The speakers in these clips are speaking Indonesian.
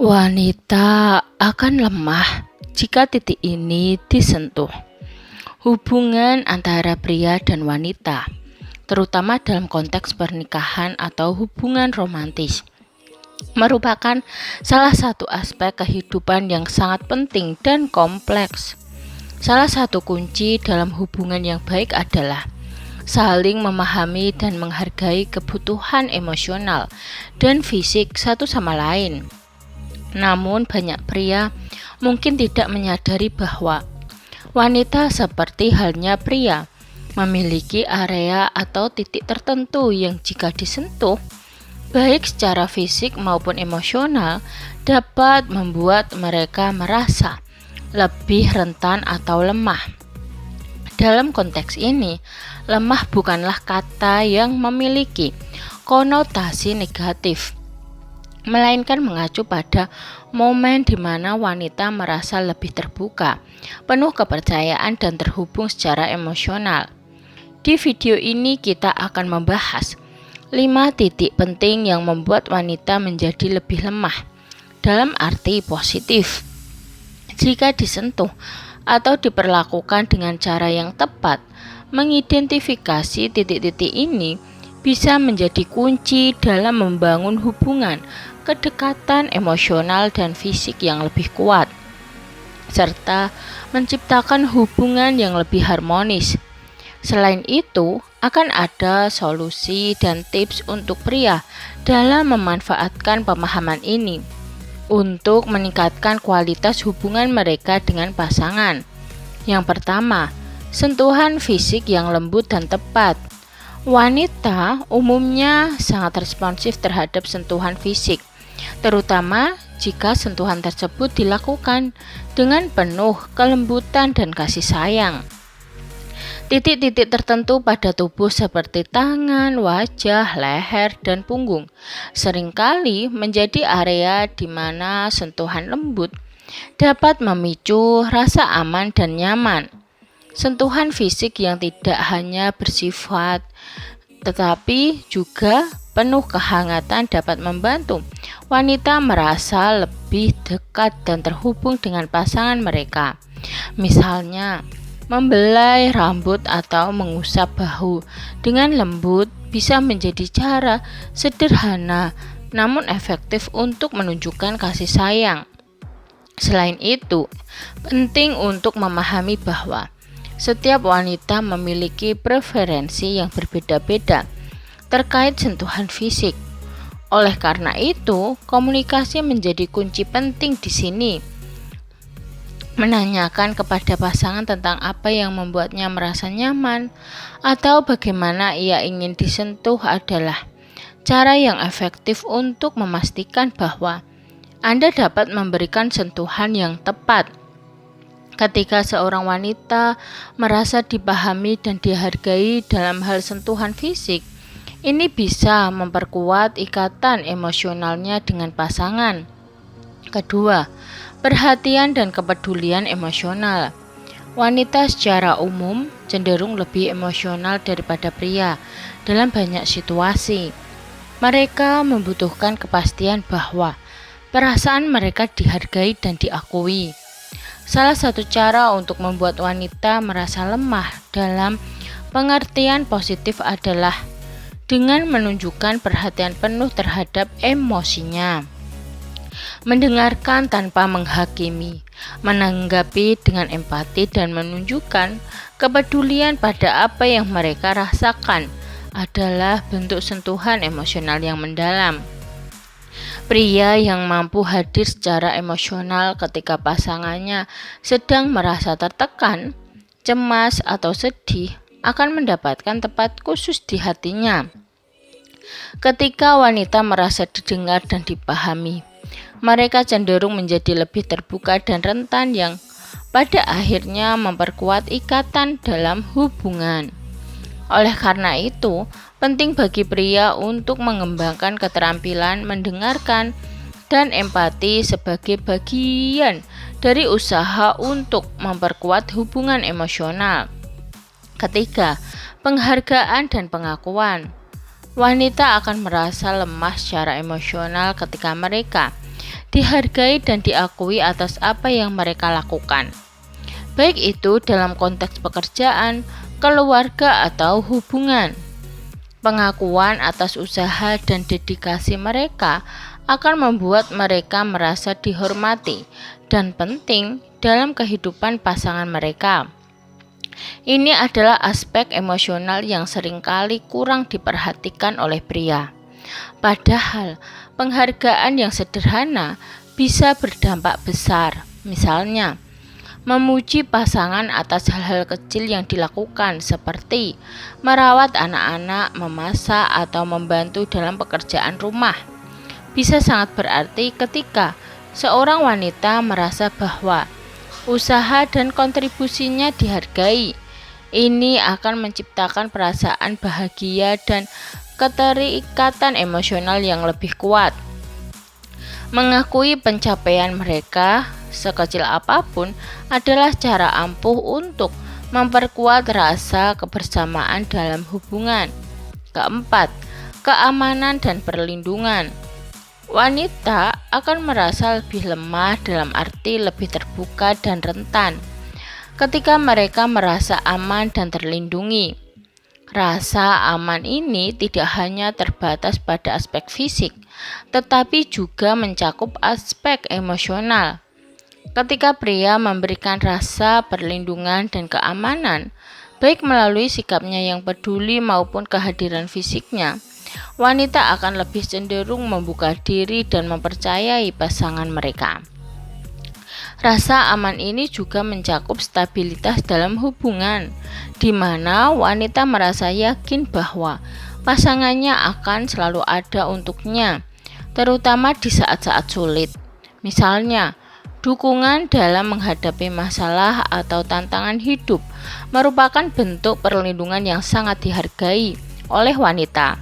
Wanita akan lemah jika titik ini disentuh. Hubungan antara pria dan wanita, terutama dalam konteks pernikahan atau hubungan romantis, merupakan salah satu aspek kehidupan yang sangat penting dan kompleks. Salah satu kunci dalam hubungan yang baik adalah saling memahami dan menghargai kebutuhan emosional dan fisik satu sama lain. Namun banyak pria mungkin tidak menyadari bahwa wanita seperti halnya pria memiliki area atau titik tertentu yang jika disentuh, baik secara fisik maupun emosional, dapat membuat mereka merasa lebih rentan atau lemah. Dalam konteks ini, lemah bukanlah kata yang memiliki konotasi negatif, melainkan mengacu pada momen di mana wanita merasa lebih terbuka, penuh kepercayaan dan terhubung secara emosional. Di video ini kita akan membahas 5 titik penting yang membuat wanita menjadi lebih lemah dalam arti positif. Jika disentuh atau diperlakukan dengan cara yang tepat, mengidentifikasi titik-titik ini bisa menjadi kunci dalam membangun hubungan, kedekatan emosional dan fisik yang lebih kuat, serta menciptakan hubungan yang lebih harmonis. Selain itu, akan ada solusi dan tips untuk pria dalam memanfaatkan pemahaman ini untuk meningkatkan kualitas hubungan mereka dengan pasangan. Yang pertama, sentuhan fisik yang lembut dan tepat. Wanita umumnya sangat responsif terhadap sentuhan fisik, terutama jika sentuhan tersebut dilakukan dengan penuh kelembutan dan kasih sayang. Titik-titik tertentu pada tubuh seperti tangan, wajah, leher, dan punggung seringkali menjadi area di mana sentuhan lembut dapat memicu rasa aman dan nyaman. Sentuhan fisik yang tidak hanya bersifat tetapi juga penuh kehangatan dapat membantu wanita merasa lebih dekat dan terhubung dengan pasangan mereka. Misalnya, membelai rambut atau mengusap bahu dengan lembut bisa menjadi cara sederhana namun efektif untuk menunjukkan kasih sayang. Selain itu, penting untuk memahami bahwa setiap wanita memiliki preferensi yang berbeda-beda terkait sentuhan fisik. Oleh karena itu, komunikasi menjadi kunci penting di sini. Menanyakan kepada pasangan tentang apa yang membuatnya merasa nyaman atau bagaimana ia ingin disentuh adalah cara yang efektif untuk memastikan bahwa Anda dapat memberikan sentuhan yang tepat. Ketika seorang wanita merasa dipahami dan dihargai dalam hal sentuhan fisik, ini bisa memperkuat ikatan emosionalnya dengan pasangan. Kedua, perhatian dan kepedulian emosional. Wanita secara umum cenderung lebih emosional daripada pria dalam banyak situasi. Mereka membutuhkan kepastian bahwa perasaan mereka dihargai dan diakui. Salah satu cara untuk membuat wanita merasa lemah dalam pengertian positif adalah dengan menunjukkan perhatian penuh terhadap emosinya. Mendengarkan tanpa menghakimi, menanggapi dengan empati dan menunjukkan kepedulian pada apa yang mereka rasakan adalah bentuk sentuhan emosional yang mendalam. Pria yang mampu hadir secara emosional ketika pasangannya sedang merasa tertekan, cemas, atau sedih akan mendapatkan tempat khusus di hatinya. Ketika wanita merasa didengar dan dipahami, mereka cenderung menjadi lebih terbuka dan rentan yang pada akhirnya memperkuat ikatan dalam hubungan. Oleh karena itu, penting bagi pria untuk mengembangkan keterampilan mendengarkan dan empati sebagai bagian dari usaha untuk memperkuat hubungan emosional. Ketiga, penghargaan dan pengakuan. Wanita akan merasa lemah secara emosional ketika mereka dihargai dan diakui atas apa yang mereka lakukan. Baik itu dalam konteks pekerjaan, keluarga, atau hubungan. Pengakuan atas usaha dan dedikasi mereka akan membuat mereka merasa dihormati dan penting dalam kehidupan pasangan mereka. Ini adalah aspek emosional yang seringkali kurang diperhatikan oleh pria. Padahal, penghargaan yang sederhana bisa berdampak besar. Misalnya, memuji pasangan atas hal-hal kecil yang dilakukan seperti merawat anak-anak, memasak, atau membantu dalam pekerjaan rumah. Bisa sangat berarti ketika seorang wanita merasa bahwa usaha dan kontribusinya dihargai. Ini akan menciptakan perasaan bahagia dan keterikatan emosional yang lebih kuat. Mengakui pencapaian mereka, sekecil apapun, adalah cara ampuh untuk memperkuat rasa kebersamaan dalam hubungan. Keempat, keamanan dan perlindungan. Wanita akan merasa lebih lemah dalam arti lebih terbuka dan rentan ketika mereka merasa aman dan terlindungi. Rasa aman ini tidak hanya terbatas pada aspek fisik, tetapi juga mencakup aspek emosional. Ketika pria memberikan rasa perlindungan dan keamanan, baik melalui sikapnya yang peduli maupun kehadiran fisiknya, wanita akan lebih cenderung membuka diri dan mempercayai pasangan mereka. Rasa aman ini juga mencakup stabilitas dalam hubungan, di mana wanita merasa yakin bahwa pasangannya akan selalu ada untuknya, terutama di saat-saat sulit. Misalnya, dukungan dalam menghadapi masalah atau tantangan hidup merupakan bentuk perlindungan yang sangat dihargai oleh wanita.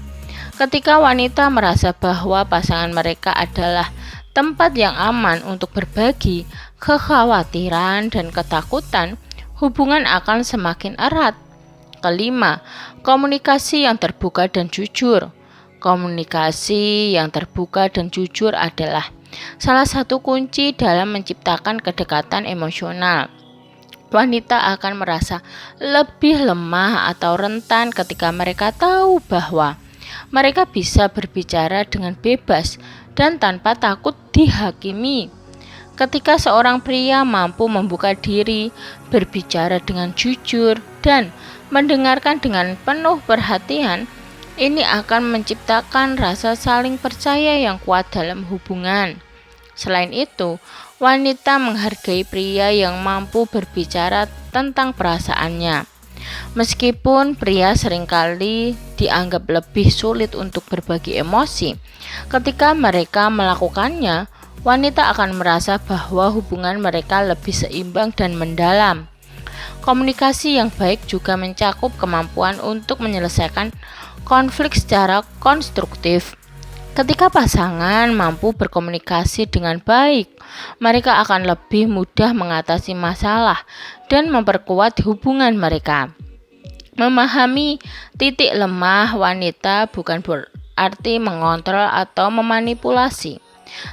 Ketika wanita merasa bahwa pasangan mereka adalah tempat yang aman untuk berbagi kekhawatiran dan ketakutan, hubungan akan semakin erat. Kelima, komunikasi yang terbuka dan jujur. Komunikasi yang terbuka dan jujur adalah salah satu kunci dalam menciptakan kedekatan emosional. Wanita akan merasa lebih lemah atau rentan ketika mereka tahu bahwa mereka bisa berbicara dengan bebas dan tanpa takut dihakimi. Ketika seorang pria mampu membuka diri, berbicara dengan jujur, dan mendengarkan dengan penuh perhatian, ini akan menciptakan rasa saling percaya yang kuat dalam hubungan. Selain itu, wanita menghargai pria yang mampu berbicara tentang perasaannya. Meskipun pria seringkali dianggap lebih sulit untuk berbagi emosi, ketika mereka melakukannya, wanita akan merasa bahwa hubungan mereka lebih seimbang dan mendalam. Komunikasi yang baik juga mencakup kemampuan untuk menyelesaikan konflik secara konstruktif. Ketika pasangan mampu berkomunikasi dengan baik, mereka akan lebih mudah mengatasi masalah dan memperkuat hubungan mereka. Memahami titik lemah wanita bukan berarti mengontrol atau memanipulasi,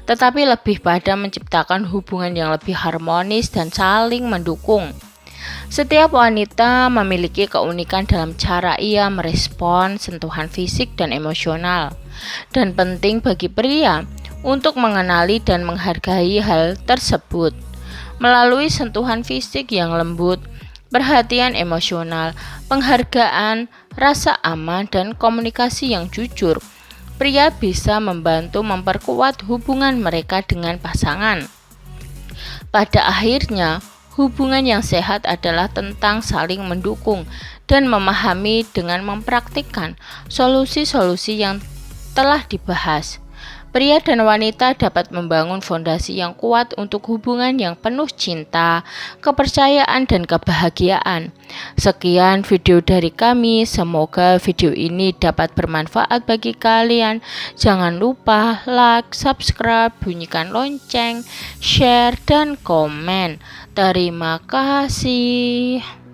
tetapi lebih pada menciptakan hubungan yang lebih harmonis dan saling mendukung. Setiap wanita memiliki keunikan dalam cara ia merespon sentuhan fisik dan emosional, dan penting bagi pria untuk mengenali dan menghargai hal tersebut. Melalui sentuhan fisik yang lembut, perhatian emosional, penghargaan, rasa aman, dan komunikasi yang jujur, pria bisa membantu memperkuat hubungan mereka dengan pasangan. Pada akhirnya, hubungan yang sehat adalah tentang saling mendukung dan memahami dengan mempraktikkan solusi-solusi yang telah dibahas. Pria dan wanita dapat membangun fondasi yang kuat untuk hubungan yang penuh cinta, kepercayaan, dan kebahagiaan. Sekian video dari kami, semoga video ini dapat bermanfaat bagi kalian. Jangan lupa like, subscribe, bunyikan lonceng, share, dan komen. Terima kasih.